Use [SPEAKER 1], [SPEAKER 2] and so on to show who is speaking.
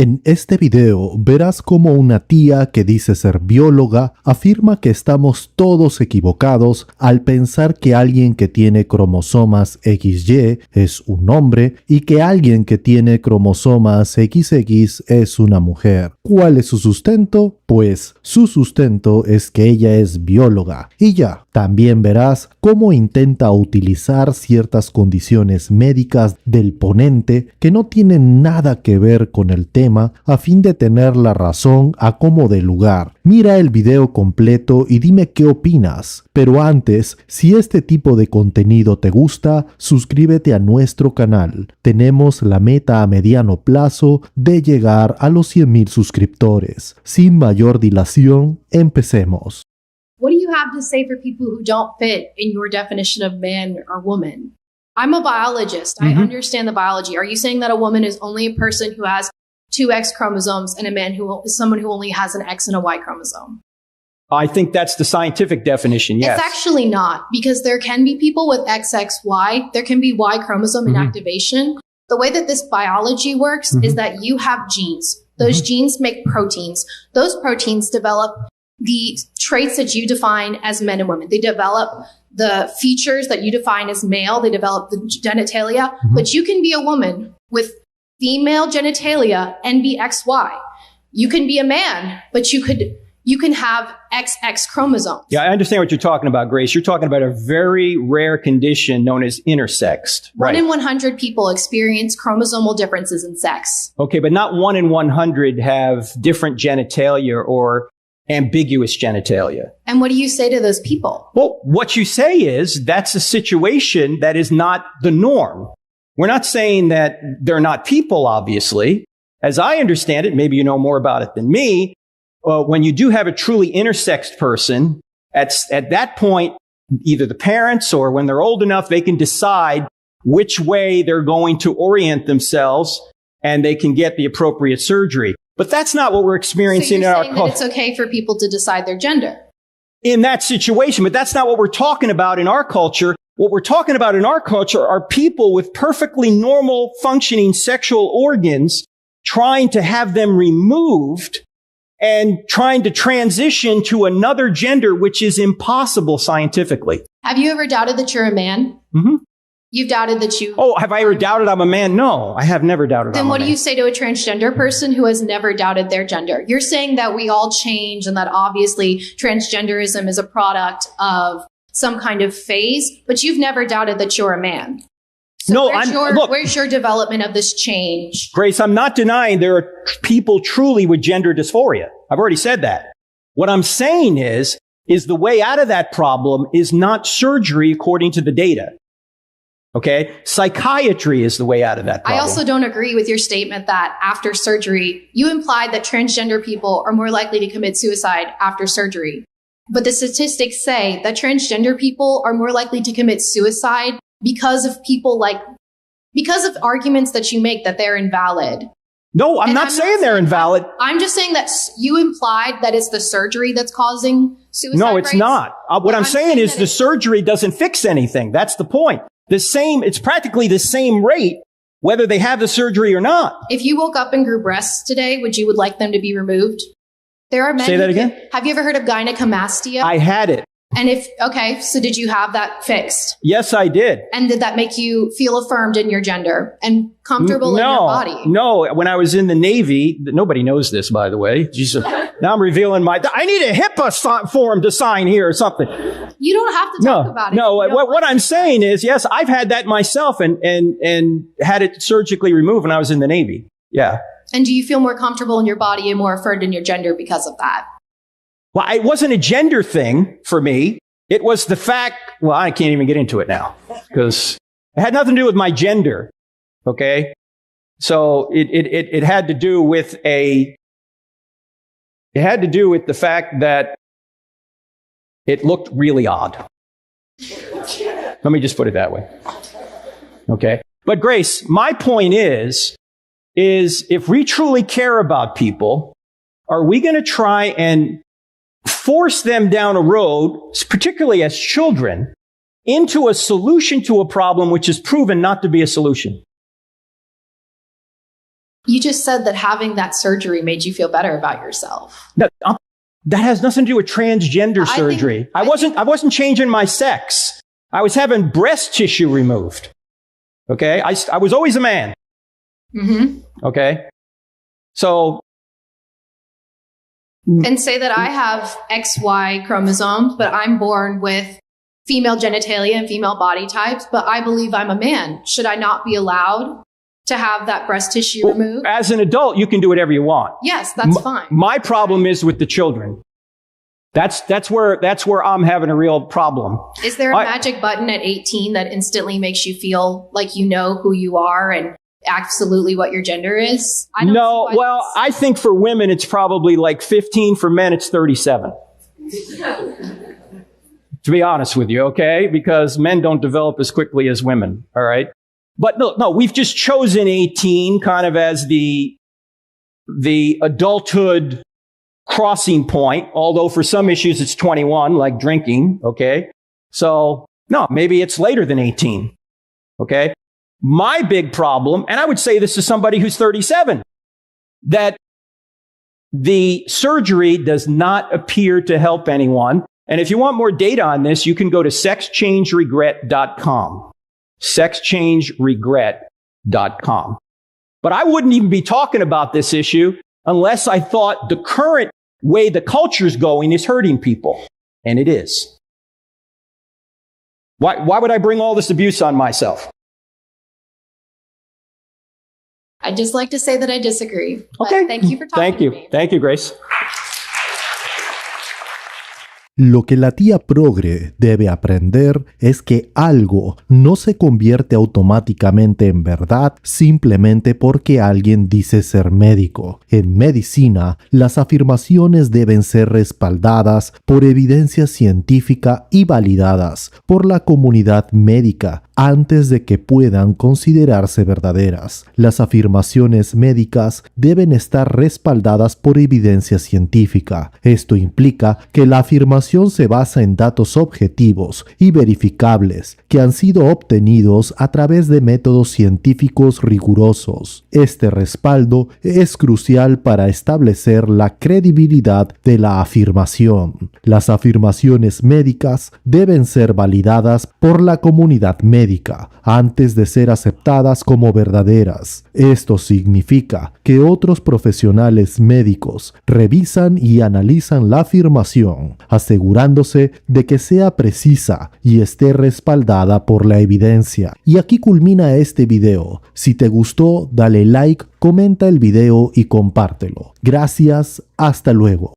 [SPEAKER 1] En este video verás cómo una tía que dice ser bióloga afirma que estamos todos equivocados al pensar que alguien que tiene cromosomas XY es un hombre y que alguien que tiene cromosomas XX es una mujer. ¿Cuál es su sustento? Pues su sustento es que ella es bióloga. Y ya, también verás cómo intenta utilizar ciertas condiciones médicas del ponente que no tienen nada que ver con el tema a fin de tener la razón a como de lugar. Mira el video completo y dime qué opinas. Pero antes, si este tipo de contenido te gusta, suscríbete a nuestro canal. Tenemos la meta a mediano plazo de llegar a los 100,000 suscriptores. Sin mayor dilación, empecemos.
[SPEAKER 2] What do you have to say for people who don't fit in your definition of man or woman? I'm a biologist. I understand the biology. Are you saying that a woman is only a person who has 2 X chromosomes and a man who is someone who only has an X and a Y chromosome?
[SPEAKER 3] I think that's the scientific definition, yes.
[SPEAKER 2] It's actually not, because there can be people with XXY. There can be Y chromosome inactivation. The way that this biology works is that you have genes. Those genes make proteins. Those proteins develop the traits that you define as men and women. They develop the features that you define as male. They develop the genitalia. But you can be a woman with female genitalia and be XY. You can be a man, but you can have XX chromosomes.
[SPEAKER 3] Yeah, I understand what you're talking about, Grace. You're talking about a very rare condition known as intersexed.
[SPEAKER 2] Right. 1 in 100 people experience chromosomal differences in sex.
[SPEAKER 3] Okay, but not 1 in 100 have different genitalia or ambiguous genitalia.
[SPEAKER 2] And what do you say to those people?
[SPEAKER 3] Well, what you say is that's a situation that is not the norm. We're not saying that they're not people, obviously. As I understand it, maybe you know more about it than me, when you do have a truly intersexed person, at that point, either the parents or when they're old enough, they can decide which way they're going to orient themselves and they can get the appropriate surgery. But that's not what we're experiencing in our culture.
[SPEAKER 2] So you're saying that it's okay for people to decide their gender?
[SPEAKER 3] In that situation, but that's not what we're talking about in our culture. What we're talking about in our culture are people with perfectly normal functioning sexual organs trying to have them removed and trying to transition to another gender, which is impossible scientifically.
[SPEAKER 2] Have you ever doubted that you're a man? You've doubted that you...
[SPEAKER 3] Oh, have I ever doubted I'm a man? No, I have never doubted I'm a man.
[SPEAKER 2] Then what do you say to a transgender person who has never doubted their gender? You're saying that we all change and that obviously transgenderism is a product of some kind of phase, but you've never doubted that you're a man. So
[SPEAKER 3] no,
[SPEAKER 2] where's your development of this change?
[SPEAKER 3] Grace, I'm not denying there are people truly with gender dysphoria. I've already said that. What I'm saying is the way out of that problem is not surgery according to the data. Okay? Psychiatry is the way out of that problem.
[SPEAKER 2] I also don't agree with your statement that after surgery, you implied that transgender people are more likely to commit suicide after surgery. But the statistics say that transgender people are more likely to commit suicide because of arguments that you make that they're invalid.
[SPEAKER 3] No, I'm not saying they're invalid.
[SPEAKER 2] I'm just saying that you implied that it's the surgery that's causing suicide.
[SPEAKER 3] No, it's not. What I'm saying is the surgery doesn't fix anything. That's the point. It's practically the same rate, whether they have the surgery or not.
[SPEAKER 2] If you woke up and grew breasts today, would you like them to be removed? There are men.
[SPEAKER 3] Say that again?
[SPEAKER 2] Have you ever heard of gynecomastia?
[SPEAKER 3] I had it.
[SPEAKER 2] And so did you have that fixed?
[SPEAKER 3] Yes, I did.
[SPEAKER 2] And did that make you feel affirmed in your gender and comfortable in your body?
[SPEAKER 3] No, when I was in the Navy, nobody knows this, by the way. Jesus, now I'm revealing I need a HIPAA form to sign here or something.
[SPEAKER 2] You don't have to talk about it.
[SPEAKER 3] No, what I'm saying is, yes, I've had that myself and had it surgically removed when I was in the Navy. Yeah.
[SPEAKER 2] And do you feel more comfortable in your body and more affirmed in your gender because of that?
[SPEAKER 3] Well, it wasn't a gender thing for me. It was the fact, well, I can't even get into it now because it had nothing to do with my gender. Okay. So it had to do with the fact that it looked really odd. Let me just put it that way. Okay. But Grace, my point is if we truly care about people, are we going to try and force them down a road, particularly as children, into a solution to a problem which is proven not to be a solution?
[SPEAKER 2] You just said that having that surgery made you feel better about yourself.
[SPEAKER 3] That has nothing to do with transgender surgery. I wasn't changing my sex. I was having breast tissue removed. Okay? I was always a man. Mm-hmm. Okay? So.
[SPEAKER 2] And say that I have XY chromosomes, but I'm born with female genitalia and female body types, but I believe I'm a man. Should I not be allowed to have that breast tissue removed?
[SPEAKER 3] As an adult, you can do whatever you want.
[SPEAKER 2] Yes, that's fine.
[SPEAKER 3] My problem is with the children. That's where I'm having a real problem.
[SPEAKER 2] Is there a magic button at 18 that instantly makes you feel like you know who you are and absolutely what your gender is?
[SPEAKER 3] No, well, I think for women it's probably like 15. For men it's 37. To be honest with you, okay? Because men don't develop as quickly as women, all right? But no, we've just chosen 18 kind of as the adulthood crossing point, although for some issues it's 21, like drinking, okay? So, no, maybe it's later than 18, okay? My big problem, and I would say this to somebody who's 37, that the surgery does not appear to help anyone. And if you want more data on this, you can go to sexchangeregret.com. Sexchangeregret.com. But I wouldn't even be talking about this issue unless I thought the current way the culture's going is hurting people. And it is. Why would I bring all this abuse on myself?
[SPEAKER 2] I'd just like to say that I disagree. Okay. Thank you for talking to me.
[SPEAKER 3] Thank you, Grace.
[SPEAKER 1] Lo que la tía progre debe aprender es que algo no se convierte automáticamente en verdad simplemente porque alguien dice ser médico. En medicina, las afirmaciones deben ser respaldadas por evidencia científica y validadas por la comunidad médica antes de que puedan considerarse verdaderas. Las afirmaciones médicas deben estar respaldadas por evidencia científica. Esto implica que la afirmación se basa en datos objetivos y verificables que han sido obtenidos a través de métodos científicos rigurosos. Este respaldo es crucial para establecer la credibilidad de la afirmación. Las afirmaciones médicas deben ser validadas por la comunidad médica antes de ser aceptadas como verdaderas. Esto significa que otros profesionales médicos revisan y analizan la afirmación, asegurándose de que sea precisa y esté respaldada por la evidencia. Y aquí culmina este video. Si te gustó, dale like, comenta el video y compártelo. Gracias, hasta luego.